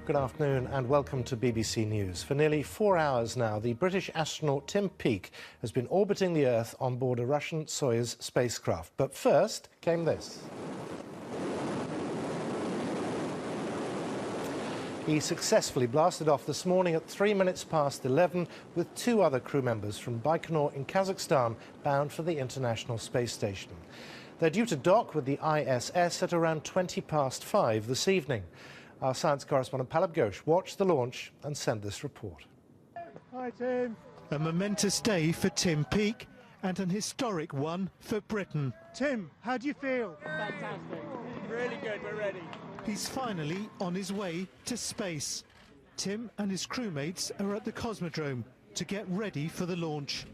Good afternoon and welcome to BBC News. For nearly 4 hours now, the British astronaut Tim Peake has been orbiting the Earth on board a Russian Soyuz spacecraft. But first came this. He successfully blasted off this morning at 3 minutes past 11 with 2 other crew members from Baikonur in Kazakhstan bound for the International Space Station. They're due to dock with the ISS at around 20 past 5 this evening. Our science correspondent Palab Ghosh watched the launch and sent this report. Hi, Tim. A momentous day for Tim Peake and an historic one for Britain. Tim, how do you feel? Fantastic. Really good. We're ready. He's finally on his way to space. Tim and his crewmates are at the Cosmodrome to get ready for the launch.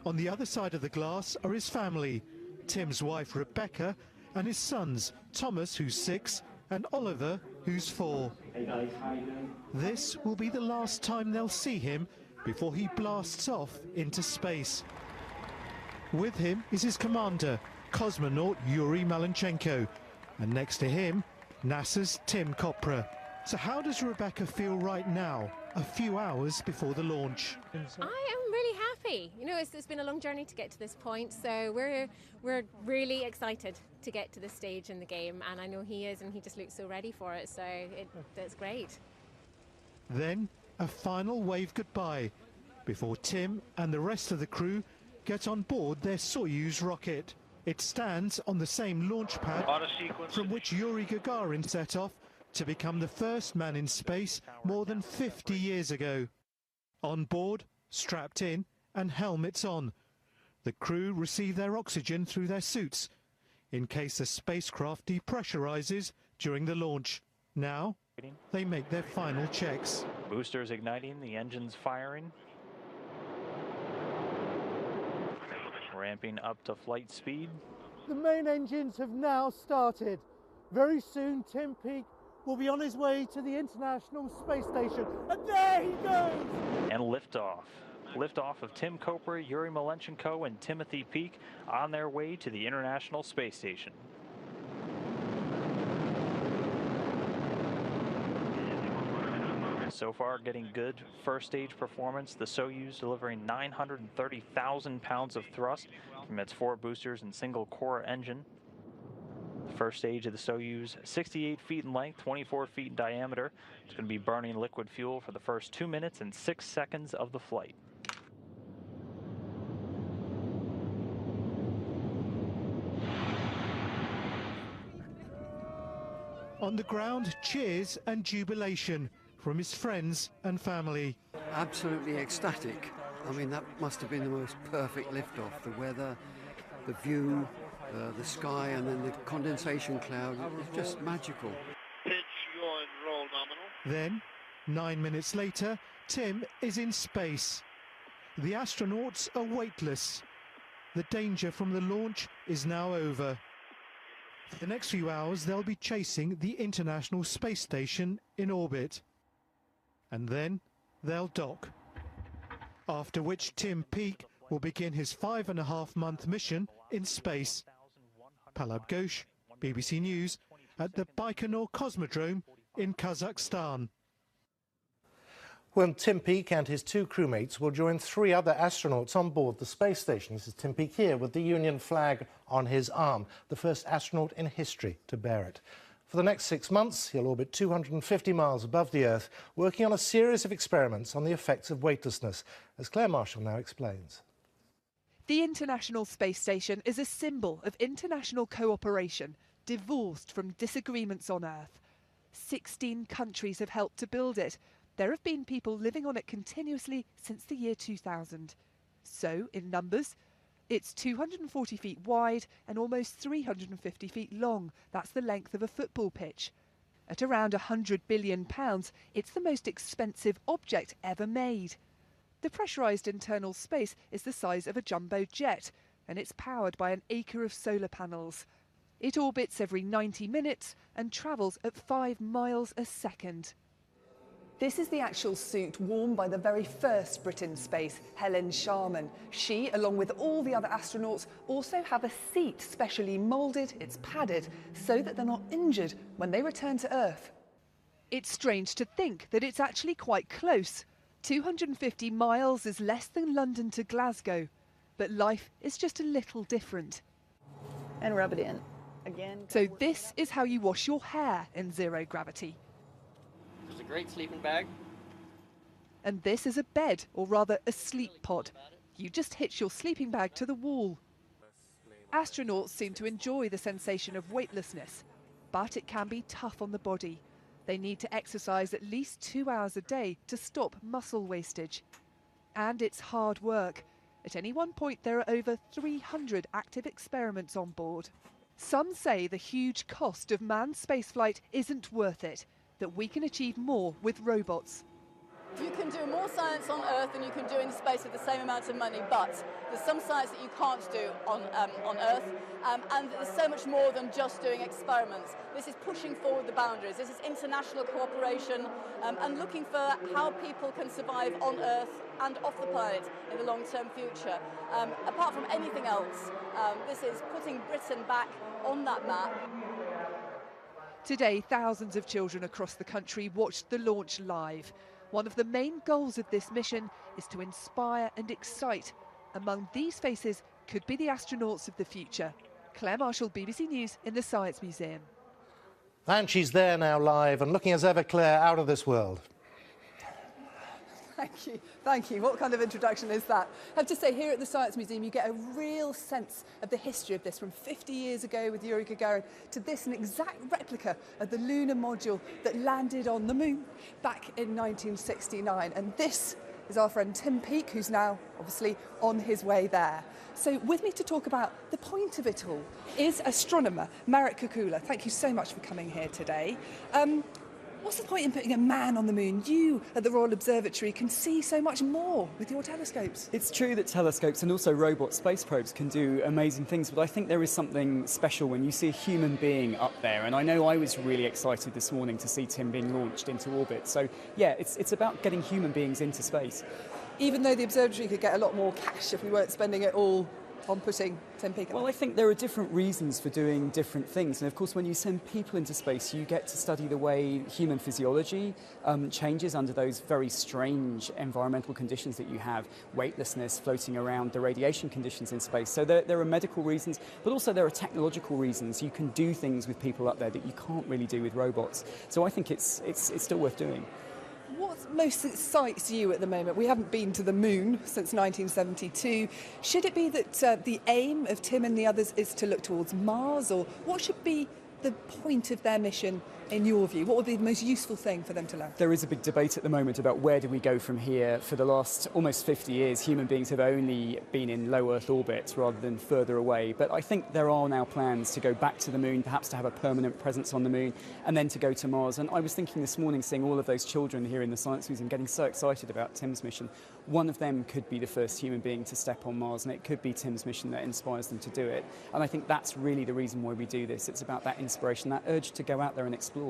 On the other side of the glass are his family, Tim's wife Rebecca and his sons, Thomas, who's 6, and Oliver, who's 4. Hey guys, how you doing? This will be the last time they'll see him before he blasts off into space. With him is his commander, cosmonaut Yuri Malenchenko, and next to him, NASA's Tim Kopra. So how does Rebecca feel right now, a few hours before the launch? I am really happy. You know, it's been a long journey to get to this point, so we're really excited to get to this stage in the game, and I know he is, and he just looks so ready for it, so that's great. Then a final wave goodbye before Tim and the rest of the crew get on board their Soyuz rocket. It stands on the same launch pad from which Yuri Gagarin set off to become the first man in space more than 50 years ago. On board, strapped in, and helmets on, the crew receive their oxygen through their suits in case the spacecraft depressurizes during the launch. Now, they make their final checks. Boosters igniting, the engines firing. Ramping up to flight speed. The main engines have now started. Very soon, Tim Peake will be on his way to the International Space Station. And there he goes! And liftoff. Liftoff of Tim Kopra, Yuri Malenchenko, and Timothy Peake on their way to the International Space Station. So far, getting good first stage performance. The Soyuz delivering 930,000 pounds of thrust from its 4 boosters and single core engine. First stage of the Soyuz, 68 feet in length, 24 feet in diameter. It's going to be burning liquid fuel for the first 2 minutes and 6 seconds of the flight. On the ground, cheers and jubilation from his friends and family. Absolutely ecstatic. I mean, that must have been the most perfect liftoff. The weather, the view, the sky, and then the condensation cloud. It was just magical. Pitch, yaw, and roll nominal. Then, 9 minutes later, Tim is in space. The astronauts are weightless. The danger from the launch is now over. For the next few hours, they'll be chasing the International Space Station in orbit. And then they'll dock. After which Tim Peake will begin his 5.5-month mission in space. Palab Ghosh, BBC News, at the Baikonur Cosmodrome in Kazakhstan. Well, Tim Peake and his 2 crewmates will join 3 other astronauts on board the space station. This is Tim Peake here with the Union flag on his arm, the first astronaut in history to bear it. For the next 6 months, he'll orbit 250 miles above the Earth, working on a series of experiments on the effects of weightlessness, as Claire Marshall now explains. The International Space Station is a symbol of international cooperation, divorced from disagreements on Earth. 16 countries have helped to build it. There have been people living on it continuously since the year 2000. So, in numbers, it's 240 feet wide and almost 350 feet long. That's the length of a football pitch. At around £100 billion, it's the most expensive object ever made. The pressurised internal space is the size of a jumbo jet, and it's powered by an acre of solar panels. It orbits every 90 minutes and travels at 5 miles a second. This is the actual suit worn by the very first Brit in space, Helen Sharman. She, along with all the other astronauts, also have a seat specially moulded, it's padded, so that they're not injured when they return to Earth. It's strange to think that it's actually quite close. 250 miles is less than London to Glasgow, but life is just a little different. And rub it in. Again. So this is how you wash your hair in zero gravity. There's a great sleeping bag. And this is a bed, or rather a sleep pod. You just hitch your sleeping bag to the wall. Astronauts seem to enjoy the sensation of weightlessness, but it can be tough on the body. They need to exercise at least 2 hours a day to stop muscle wastage. And it's hard work. At any one point, there are over 300 active experiments on board. Some say the huge cost of manned spaceflight isn't worth it, that we can achieve more with robots. You can do more science on Earth than you can do in space with the same amount of money, but there's some science that you can't do on Earth, and there's so much more than just doing experiments. This is pushing forward the boundaries. This is international cooperation and looking for how people can survive on Earth and off the planet in the long-term future. Apart from anything else, this is putting Britain back on that map. Today, thousands of children across the country watched the launch live. One of the main goals of this mission is to inspire and excite. Among these faces could be the astronauts of the future. Claire Marshall, BBC News in the Science Museum. And she's there now live and looking as ever, Claire, out of this world. Thank you. Thank you. What kind of introduction is that? I have to say, here at the Science Museum, you get a real sense of the history of this, from 50 years ago with Yuri Gagarin to this, an exact replica of the lunar module that landed on the moon back in 1969. And this is our friend Tim Peake, who's now obviously on his way there. So with me to talk about the point of it all is astronomer Marek Kukula. Thank you so much for coming here today. What's the point in putting a man on the moon? You at the Royal Observatory can see so much more with your telescopes. It's true that telescopes and also robot space probes can do amazing things, but I think there is something special when you see a human being up there. And I know I was really excited this morning to see Tim being launched into orbit. So yeah, it's about getting human beings into space. Even though the observatory could get a lot more cash if we weren't spending it all on putting Tim Peake. Well, I think there are different reasons for doing different things. And of course, when you send people into space, you get to study the way human physiology changes under those very strange environmental conditions that you have, weightlessness, floating around, the radiation conditions in space. So there are medical reasons, but also there are technological reasons. You can do things with people up there that you can't really do with robots. So I think it's still worth doing. What most excites you at the moment? We haven't been to the moon since 1972. Should it be that the aim of Tim and the others is to look towards Mars, or what should be the point of their mission in your view? What would be the most useful thing for them to learn? There is a big debate at the moment about where do we go from here. For the last almost 50 years, human beings have only been in low Earth orbit rather than further away. But I think there are now plans to go back to the moon, perhaps to have a permanent presence on the moon, and then to go to Mars. And I was thinking this morning, seeing all of those children here in the Science Museum getting so excited about Tim's mission, one of them could be the first human being to step on Mars, and it could be Tim's mission that inspires them to do it. And I think that's really the reason why we do this. It's about that inspiration, that urge to go out there and explore.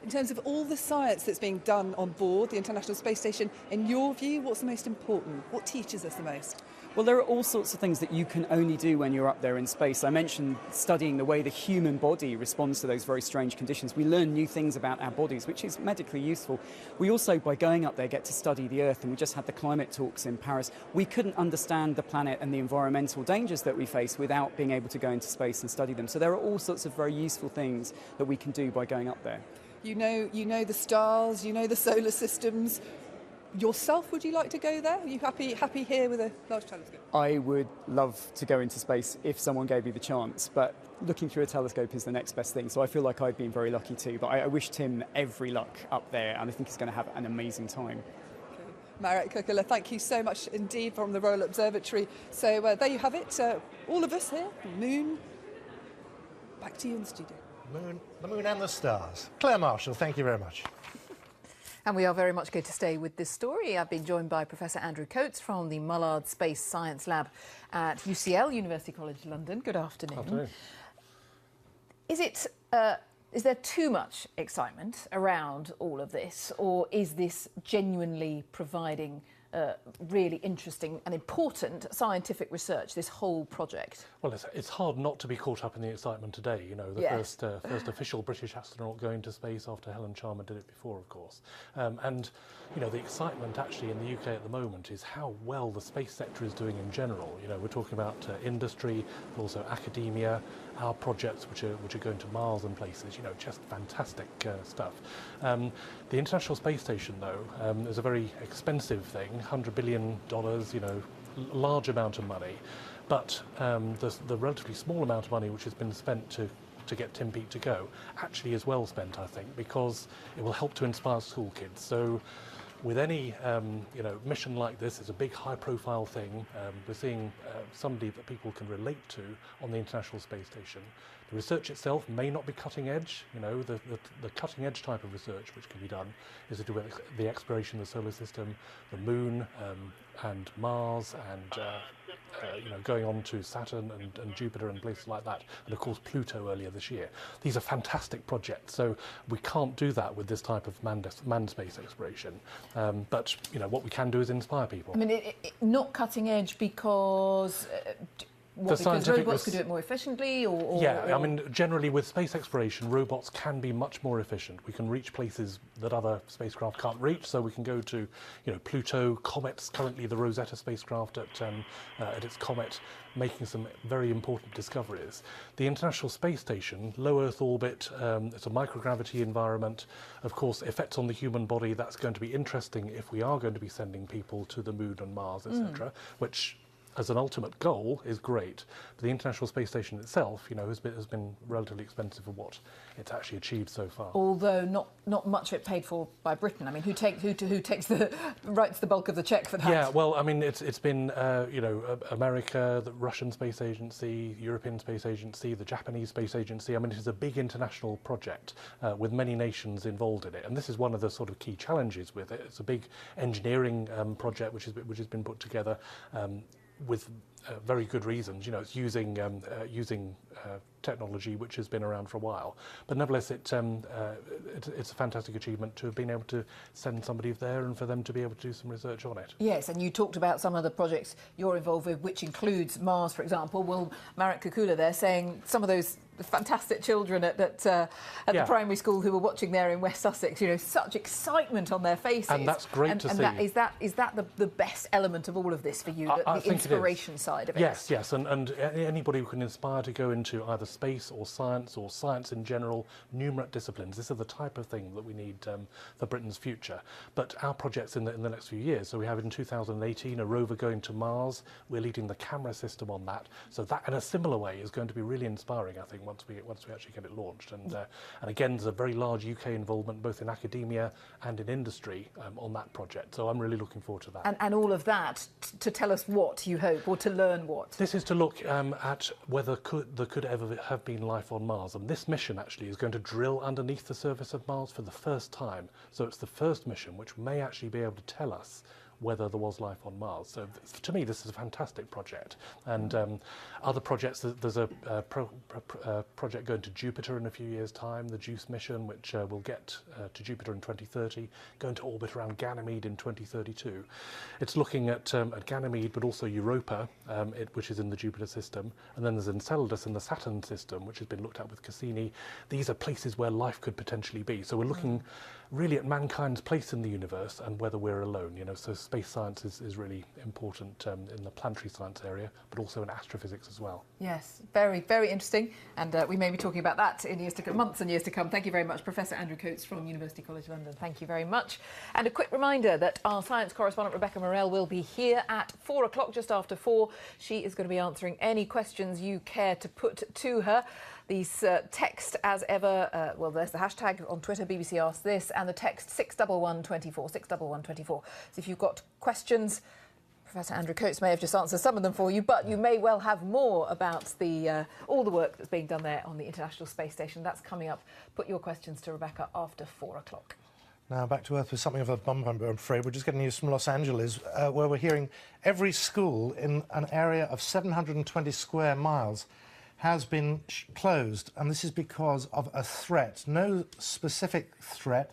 In terms of all the science that's being done on board the International Space Station, in your view, what's the most important? What teaches us the most? Well, there are all sorts of things that you can only do when you're up there in space. I mentioned studying the way the human body responds to those very strange conditions. We learn new things about our bodies, which is medically useful. We also, by going up there, get to study the Earth, and we just had the climate talks in Paris. We couldn't understand the planet and the environmental dangers that we face without being able to go into space and study them. So there are all sorts of very useful things that we can do by going up there. You know the stars, you know the solar systems. Yourself, would you like to go there? Are you happy here with a large telescope? I would love to go into space if someone gave me the chance, but looking through a telescope is the next best thing. So I feel like I've been very lucky too. But I wish Tim every luck up there, and I think he's going to have an amazing time. Okay. Marek Kukula, thank you so much indeed from the Royal Observatory. So there you have it. All of us here, Moon. Back to you in the studio. The moon and the stars. Claire Marshall, thank you very much. And we are very much going to stay with this story. I've been joined by Professor Andrew Coates from the Mullard Space Science Lab at UCL, University College London. Good afternoon. Afternoon. Is there too much excitement around all of this, or is this genuinely providing really interesting and important scientific research, this whole project. Well, it's hard not to be caught up in the excitement today. You know, the first official British astronaut going to space after Helen Chalmer did it before, of course. And, you know, the excitement actually in the UK at the moment is how well the space sector is doing in general. You know, we're talking about industry, but also academia, our projects which are going to Mars and places, you know, just fantastic stuff. The International Space Station, though, is a very expensive thing, $100 billion, you know, large amount of money, but the relatively small amount of money which has been spent to get Tim Peake to go actually is well spent, I think, because it will help to inspire school kids. So with any you know, mission like this, it's a big high-profile thing. We're seeing somebody that people can relate to on the International Space Station. The research itself may not be cutting edge. You know, the cutting edge type of research which can be done is to do with the exploration of the solar system, the moon, and Mars, and you know, going on to Saturn and Jupiter and places like that, and of course Pluto earlier this year. These are fantastic projects, so we can't do that with this type of manned space exploration. But you know, what we can do is inspire people. I mean, not cutting edge because. Because robots could do it more efficiently, or I mean, generally with space exploration, robots can be much more efficient. We can reach places that other spacecraft can't reach, so we can go to, you know, Pluto, comets. Currently, the Rosetta spacecraft at its comet, making some very important discoveries. The International Space Station, low Earth orbit, it's a microgravity environment. Of course, effects on the human body. That's going to be interesting if we are going to be sending people to the Moon and Mars, etc. Which, as an ultimate goal, is great. But the International Space Station itself, you know, has been relatively expensive for what it's actually achieved so far. Although not much of it paid for by Britain. I mean, who writes the bulk of the cheque for that? Yeah, well, I mean, it's been you know, America, the Russian Space Agency, European Space Agency, the Japanese Space Agency. I mean, it is a big international project with many nations involved in it, and this is one of the sort of key challenges with it. It's a big engineering project which has been put together. With very good reasons. You know, it's using technology which has been around for a while, but nevertheless it's a fantastic achievement to have been able to send somebody there and for them to be able to do some research on it. Yes, and you talked about some of the projects you're involved with, which includes Mars, for example. Well, Marek Kukula there saying some of those fantastic children at the primary school who were watching there in West Sussex, you know, such excitement on their faces. And that's great to see. Is that the best element of all of this for you, the inspiration side of it? Yes, and anybody who can inspire to go into either space or science in general, numerate disciplines. This is the type of thing that we need for Britain's future. But our projects in the next few years, so we have in 2018 a rover going to Mars. We're leading the camera system on that. So that, in a similar way, is going to be really inspiring, I think, once we actually get it launched. And again, there's a very large UK involvement both in academia and in industry on that project. So I'm really looking forward to that. And all of that to tell us what you hope, or to learn what? This is to look at whether there could ever have been life on Mars. And this mission actually is going to drill underneath the surface of Mars for the first time. So it's the first mission which may actually be able to tell us whether there was life on Mars. So to me, this is a fantastic project. And other projects, there's a project going to Jupiter in a few years' time, the JUICE mission, which will get to Jupiter in 2030, going to orbit around Ganymede in 2032. It's looking at Ganymede, but also Europa, which is in the Jupiter system. And then there's Enceladus in the Saturn system, which has been looked at with Cassini. These are places where life could potentially be. So we're looking really at mankind's place in the universe and whether we're alone. You know, so space science is really important in the planetary science area, but also in astrophysics as well. Yes, very, very interesting, and we may be talking about that in years to come, months and years to come. Thank you very much, Professor Andrew Coates from University College London. Thank you very much. And a quick reminder that our science correspondent Rebecca Morell will be here at 4 o'clock, just after 4. She is going to be answering any questions you care to put to her. These text as ever, well, there's the hashtag on Twitter, BBC Ask This, and the text 61124, 61124. So if you've got questions, Professor Andrew Coates may have just answered some of them for you, but you may well have more about all the work that's being done there on the International Space Station. That's coming up. Put your questions to Rebecca after 4 o'clock. Now back to Earth with something of a bumper, I'm afraid. We're just getting news from Los Angeles, where we're hearing every school in an area of 720 square miles has been closed, and this is because of a threat. No specific threat,